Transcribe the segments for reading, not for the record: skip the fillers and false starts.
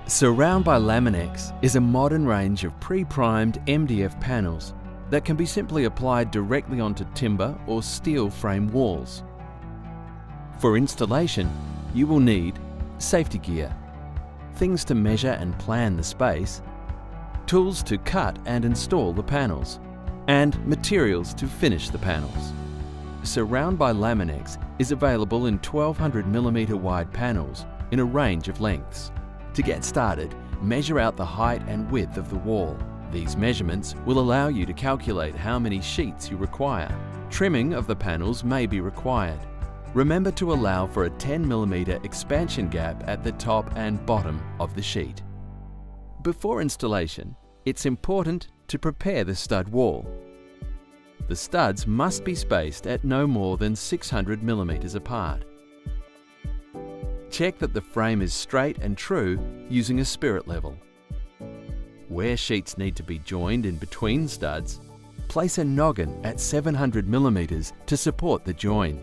Surround by Laminex is a modern range of pre-primed MDF panels that can be simply applied directly onto timber or steel frame walls. For installation, you will need safety gear, things to measure and plan the space, tools to cut and install the panels, and materials to finish the panels. Surround by Laminex is available in 1200mm wide panels in a range of lengths. To get started, measure out the height and width of the wall. These measurements will allow you to calculate how many sheets you require. Trimming of the panels may be required. Remember to allow for a 10mm expansion gap at the top and bottom of the sheet. Before installation, it's important to prepare the stud wall. The studs must be spaced at no more than 600mm apart. Check that the frame is straight and true using a spirit level. Where sheets need to be joined in between studs, place a noggin at 700mm to support the join.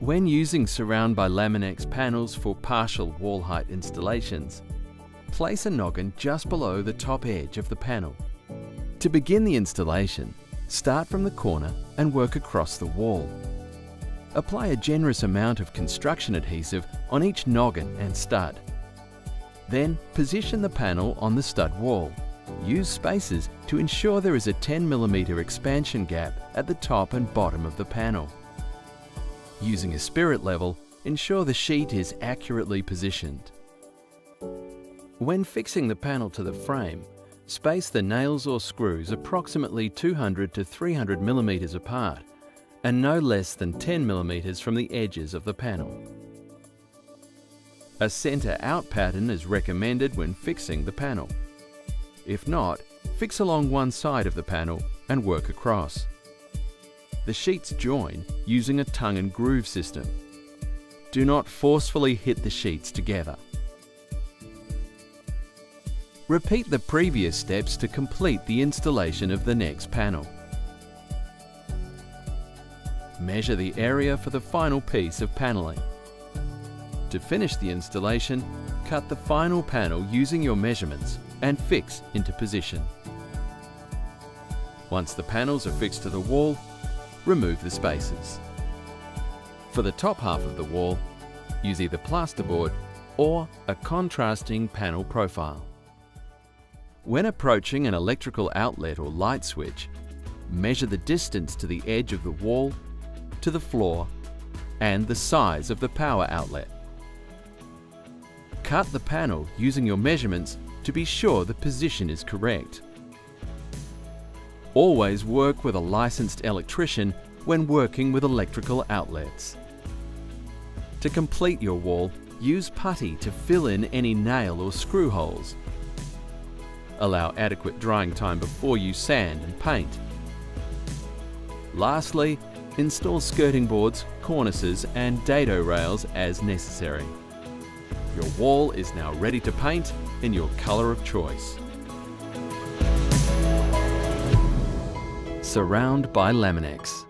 When using Surround by Laminex panels for partial wall height installations, place a noggin just below the top edge of the panel. To begin the installation, start from the corner and work across the wall. Apply a generous amount of construction adhesive on each noggin and stud. Then position the panel on the stud wall. Use spacers to ensure there is a 10mm expansion gap at the top and bottom of the panel. Using a spirit level, ensure the sheet is accurately positioned. When fixing the panel to the frame, space the nails or screws approximately 200 to 300mm apart and no less than 10mm from the edges of the panel. A centre out pattern is recommended when fixing the panel. If not, fix along one side of the panel and work across. The sheets join using a tongue and groove system. Do not forcefully hit the sheets together. Repeat the previous steps to complete the installation of the next panel. Measure the area for the final piece of paneling. To finish the installation, cut the final panel using your measurements and fix into position. Once the panels are fixed to the wall, remove the spacers. For the top half of the wall, use either plasterboard or a contrasting panel profile. When approaching an electrical outlet or light switch, measure the distance to the edge of the wall, to the floor, and the size of the power outlet. Cut the panel using your measurements to be sure the position is correct. Always work with a licensed electrician when working with electrical outlets. To complete your wall, use putty to fill in any nail or screw holes. Allow adequate drying time before you sand and paint. Lastly, install skirting boards, cornices and dado rails as necessary. Your wall is now ready to paint in your colour of choice. Surround by Laminex.